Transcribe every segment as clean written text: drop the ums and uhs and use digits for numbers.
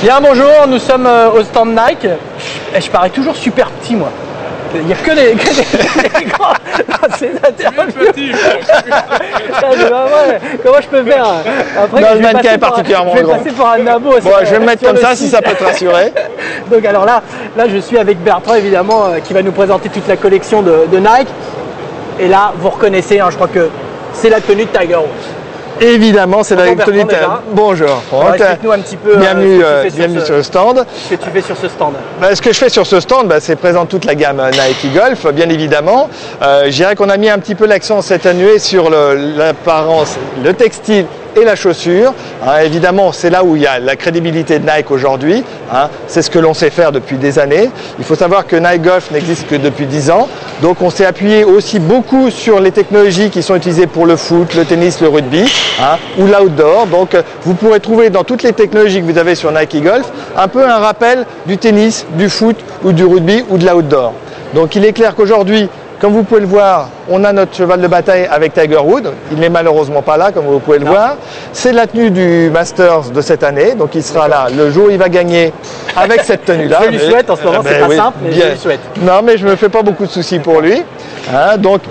Bien, bonjour, nous sommes au stand Nike. Et je parais toujours super petit, moi. Il n'y a que des grands. C'est petit. Comment je peux faire après, non, le mannequin est particulièrement grand. Je vais passer pour un nabo. Bon, je vais me mettre comme ça si ça peut te rassurer. Donc alors là, je suis avec Bertrand évidemment qui va nous présenter toute la collection de Nike. Et là, vous reconnaissez, je crois que c'est la tenue de Tiger Woods. Évidemment, c'est la tenue. Bonjour. Explique-nous un petit peu. Bienvenue sur le stand. Ce que tu fais sur ce stand. Ce que je fais sur ce stand, c'est présenter toute la gamme Nike Golf, bien évidemment. Je dirais qu'on a mis un petit peu l'accent cette année sur l'apparence, le textile et la chaussure. Évidemment, c'est là où il y a la crédibilité de Nike aujourd'hui. C'est ce que l'on sait faire depuis des années. Il faut savoir que Nike Golf n'existe que depuis 10 ans. Donc on s'est appuyé aussi beaucoup sur les technologies qui sont utilisées pour le foot, le tennis, le rugby ou l'outdoor. Donc vous pourrez trouver dans toutes les technologies que vous avez sur Nike Golf un peu un rappel du tennis, du foot ou du rugby ou de l'outdoor. Donc il est clair qu'aujourd'hui, comme vous pouvez le voir, on a notre cheval de bataille avec Tiger Woods. Il n'est malheureusement pas là, comme vous pouvez le voir. C'est la tenue du Masters de cette année. Donc il sera là le jour où il va gagner avec cette tenue-là. Je lui souhaite, en ce moment, c'est pas simple, mais je lui souhaite. Non, mais je ne me fais pas beaucoup de soucis pour lui. Donc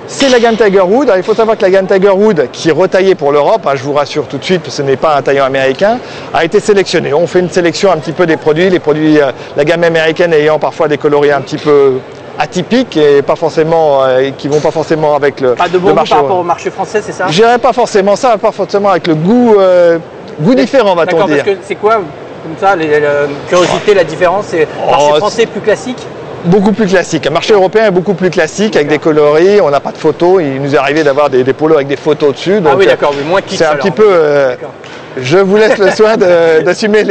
c'est la gamme Tiger Woods. Alors, il faut savoir que la gamme Tiger Woods, qui est retaillée pour l'Europe, je vous rassure tout de suite, ce n'est pas un tailleur américain, a été sélectionnée. On fait une sélection un petit peu des produits. Les produits, la gamme américaine ayant parfois des coloris un petit peu atypiques et pas forcément, qui vont pas forcément avec le pas de bon marché. Par rapport au marché français, c'est ça? Je dirais pas forcément ça, pas forcément avec le goût, différent, va-t-on dire. D'accord, parce que c'est quoi, comme ça, la curiosité, la différence? C'est marché français plus classique? Beaucoup plus classique. Le marché européen est beaucoup plus classique avec des coloris. On n'a pas de photos. Il nous est arrivé d'avoir des polos avec des photos dessus. Donc, oui, d'accord, mais moins kitsch. C'est un petit peu. Je vous laisse le soin d'assumer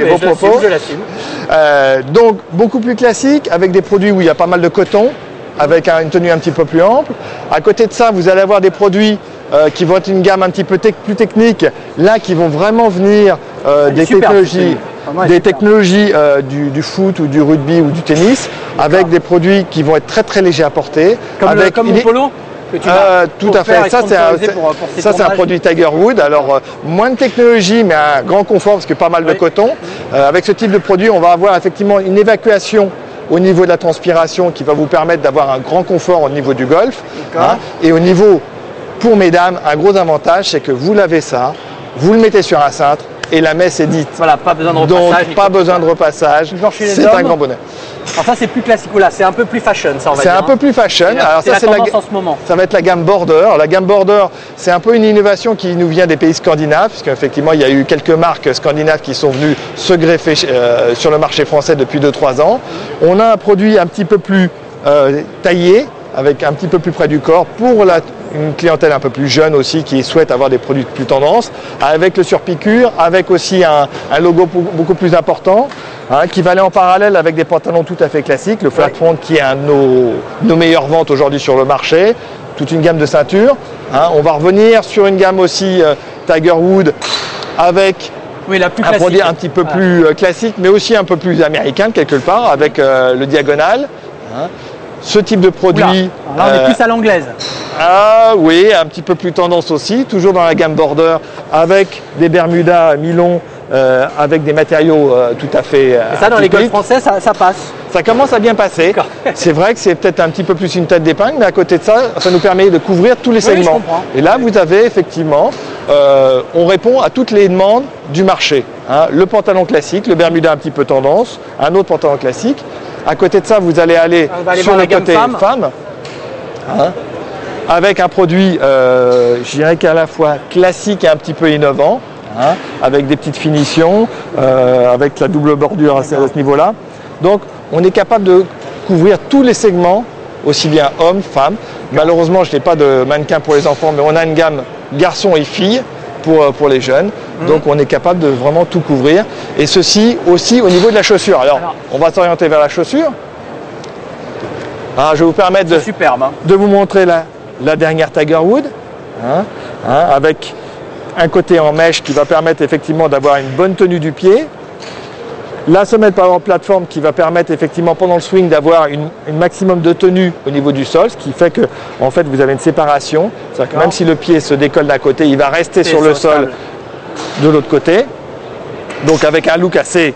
vos propos. Je l'assume. Donc beaucoup plus classique avec des produits où il y a pas mal de coton, avec une tenue un petit peu plus ample. À côté de ça, vous allez avoir des produits qui vont être une gamme un petit peu plus technique, là qui vont vraiment venir des technologies. Des technologies du foot ou du rugby ou du tennis, avec des produits qui vont être très très légers à porter. Comme mon polo que tu tout à fait. Ça c'est un produit Tiger Woods. Alors moins de technologie mais un grand confort parce que pas mal de coton. Avec ce type de produit, on va avoir effectivement une évacuation au niveau de la transpiration qui va vous permettre d'avoir un grand confort au niveau du golf. Et au niveau, pour mesdames, un gros avantage, c'est que vous lavez ça, vous le mettez sur un cintre, et la messe est dite. Voilà, pas besoin de repassage. Donc, pas besoin de repassage. C'est un grand bonheur. Alors ça, c'est plus classique. Là, c'est un peu plus fashion, ça, on va dire. C'est un peu plus fashion. Alors ça, c'est la tendance en ce moment. Ça va être la gamme Border. La gamme Border, c'est un peu une innovation qui nous vient des pays scandinaves, puisqu'effectivement, il y a eu quelques marques scandinaves qui sont venues se greffer sur le marché français depuis 2-3 ans. On a un produit un petit peu plus taillé, avec un petit peu plus près du corps, pour une clientèle un peu plus jeune aussi qui souhaite avoir des produits de plus tendance, avec le surpiqûre, avec aussi un logo beaucoup plus important, qui va aller en parallèle avec des pantalons tout à fait classiques, le flat front qui est un de nos meilleures ventes aujourd'hui sur le marché, toute une gamme de ceintures. On va revenir sur une gamme aussi Tiger Woods avec un produit un petit peu plus classique, mais aussi un peu plus américain quelque part, avec le diagonal. Ce type de produit. Là, on est plus à l'anglaise. Oui, un petit peu plus tendance aussi, toujours dans la gamme Border, avec des Bermudas mi-longs, avec des matériaux tout à fait. Et ça, dans les golfs français, ça passe. Ça commence à bien passer. C'est vrai que c'est peut-être un petit peu plus une tête d'épingle, mais à côté de ça, ça nous permet de couvrir tous les segments. Et là, vous avez effectivement, on répond à toutes les demandes du marché. Le pantalon classique, le Bermuda un petit peu tendance, un autre pantalon classique. À côté de ça, vous allez aller sur le côté femme, avec un produit, je dirais qu'à la fois classique et un petit peu innovant, avec des petites finitions, avec la double bordure à ce niveau-là. Donc, on est capable de couvrir tous les segments, aussi bien hommes, femmes. Malheureusement, je n'ai pas de mannequin pour les enfants, mais on a une gamme garçons et filles pour les jeunes. Donc on est capable de vraiment tout couvrir. Et ceci aussi au niveau de la chaussure. Alors on va s'orienter vers la chaussure. Je vais vous permettre de vous montrer la dernière Tiger Woods. Avec un côté en mèche qui va permettre effectivement d'avoir une bonne tenue du pied. La semelle Power Platform qui va permettre effectivement pendant le swing d'avoir une maximum de tenue au niveau du sol, ce qui fait que en fait vous avez une séparation. C'est-à-dire que même si le pied se décolle d'un côté, il va rester sur le sol de l'autre côté. Donc avec un look assez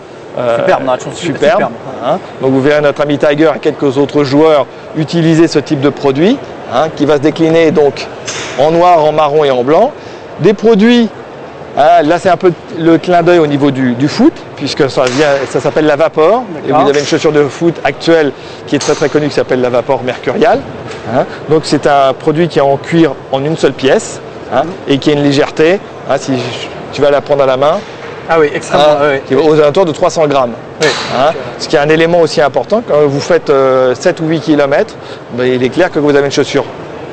superbe, superbe. Hein. Donc vous verrez notre ami Tiger et quelques autres joueurs utiliser ce type de produit, hein, qui va se décliner donc en noir, en marron et en blanc. Des produits, hein, là c'est un peu le clin d'œil au niveau du foot, puisque ça s'appelle la Vapor. Et vous avez une chaussure de foot actuelle qui est très très connue qui s'appelle la Vapor Mercurial. Hein. Donc c'est un produit qui est en cuir en une seule pièce, hein, et qui a une légèreté, hein, si tu vas la prendre à la main. Ah oui, extrêmement. Qui est aux alentours de 300 grammes. Oui, hein, ce qui est un élément aussi important. Quand vous faites 7 ou 8 km, ben, il est clair que vous avez une chaussure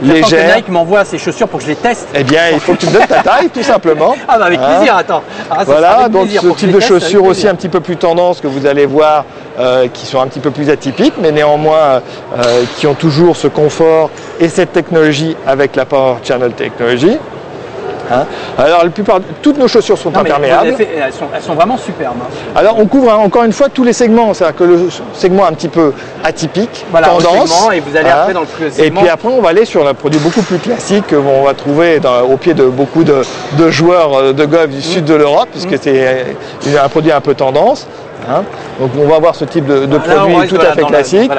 légère. Que Nike m'envoie ses chaussures pour que je les teste. Eh bien, il faut que tu me donnes ta taille, tout simplement. Ah bah avec plaisir, attends. Voilà, donc ce type de chaussures aussi un petit peu plus tendance que vous allez voir, qui sont un petit peu plus atypiques, mais néanmoins qui ont toujours ce confort et cette technologie avec la Power Channel Technology. Hein. Alors, toutes nos chaussures sont imperméables. Elles sont vraiment superbes. Hein. Alors, on couvre encore une fois tous les segments. C'est-à-dire que le segment un petit peu atypique, voilà, tendance. Segment, et vous allez après dans le segment. Et puis après, on va aller sur un produit beaucoup plus classique qu'on va trouver au pied de beaucoup de joueurs de golf du sud de l'Europe, puisque c'est un produit un peu tendance. Hein. Donc on va avoir ce type de produit tout à fait classique.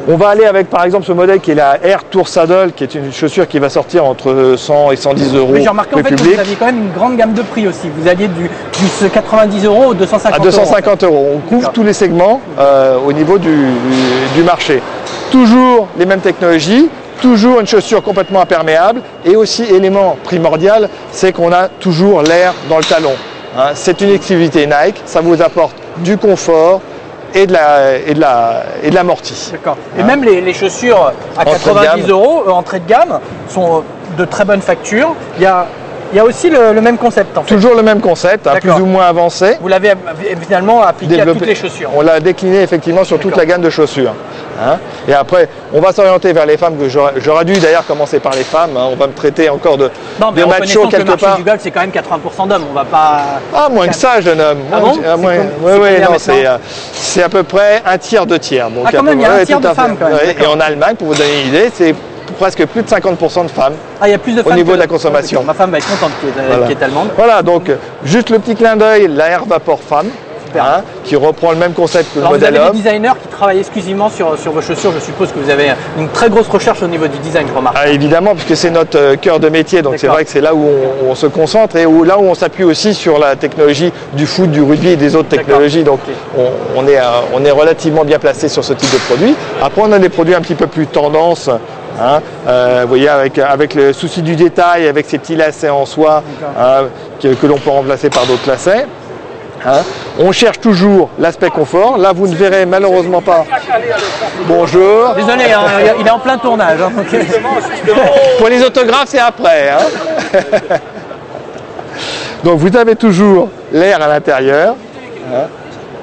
On va aller avec par exemple ce modèle qui est la Air Tour Saddle, qui est une chaussure qui va sortir entre 100 et 110 euros. Oui, j'ai remarqué en fait que vous aviez quand même une grande gamme de prix aussi. Vous alliez du 90 euros au 250 euros. À 250 euros. On couvre tous les segments au niveau du marché. Toujours les mêmes technologies. Toujours une chaussure complètement imperméable. Et aussi, élément primordial, c'est qu'on a toujours l'air dans le talon. Hein, c'est une exclusivité Nike, ça vous apporte du confort et de l'amorti. D'accord. Et même les chaussures à 90 euros, entrée de gamme, sont de très bonne facture. Il y a aussi le même concept en fait. Toujours le même concept, hein, plus ou moins avancé. Vous l'avez finalement appliqué à toutes les chaussures. On l'a décliné effectivement sur toute la gamme de chaussures. Hein. Et après, on va s'orienter vers les femmes. J'aurais dû d'ailleurs commencer par les femmes. Hein. On va me traiter encore de macho quelque part. Le marché du golf, c'est quand même 80% d'hommes. On va pas. Ah, moins que ça, jeune homme. Ah bon c'est à peu près un tiers, 2 tiers. Donc, quand même, il y a un tiers de femmes quand même. Et en Allemagne, pour vous donner une idée, c'est presque plus de 50% de femmes. Ah, il y a plus de femmes au niveau de la consommation. Ma femme va être contente qui est allemande. Voilà, donc juste le petit clin d'œil, la Air Vapor Femme. Hein, qui reprend le même concept que le modèle homme. Vous avez des designers qui travaillent exclusivement sur vos chaussures. Je suppose que vous avez une très grosse recherche au niveau du design, je remarque. Ah, évidemment, puisque c'est notre cœur de métier, donc c'est vrai que c'est là où on se concentre et là où on s'appuie aussi sur la technologie du foot, du rugby et des autres technologies. Donc on est relativement bien placé sur ce type de produit. Après, on a des produits un petit peu plus tendance. Hein, vous voyez, avec le souci du détail, avec ces petits lacets en soie, hein, que l'on peut remplacer par d'autres lacets. Hein. On cherche toujours l'aspect confort. Là, vous ne verrez malheureusement pas. Bonjour. Désolé, hein, il est en plein tournage. Hein, donc... Pour les autographes, c'est après. Hein. Donc, vous avez toujours l'air à l'intérieur. Hein.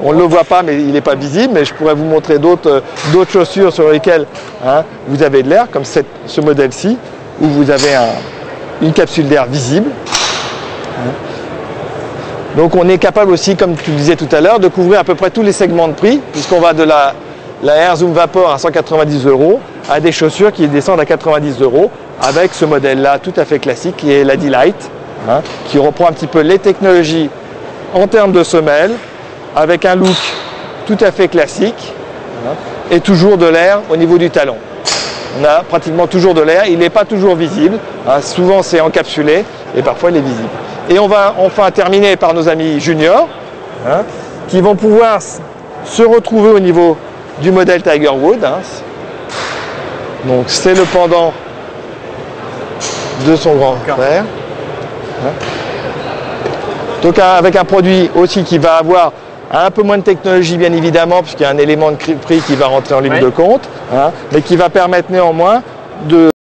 On ne le voit pas, mais il n'est pas visible. Mais je pourrais vous montrer d'autres chaussures sur lesquelles hein, vous avez de l'air, comme ce modèle-ci, où vous avez une capsule d'air visible. Hein. Donc on est capable aussi, comme tu le disais tout à l'heure, de couvrir à peu près tous les segments de prix, puisqu'on va de la Air Zoom Vapor à 190 euros à des chaussures qui descendent à 90 euros avec ce modèle-là tout à fait classique qui est la D-Lite, hein, qui reprend un petit peu les technologies en termes de semelles, avec un look tout à fait classique hein, et toujours de l'air au niveau du talon. On a pratiquement toujours de l'air, il n'est pas toujours visible, hein, souvent c'est encapsulé et parfois il est visible. Et on va enfin terminer par nos amis juniors, hein, qui vont pouvoir se retrouver au niveau du modèle Tiger Wood. Hein. Donc c'est le pendant de son grand frère. Hein. Donc avec un produit aussi qui va avoir un peu moins de technologie bien évidemment, puisqu'il y a un élément de prix qui va rentrer en ligne de compte, hein, mais qui va permettre néanmoins de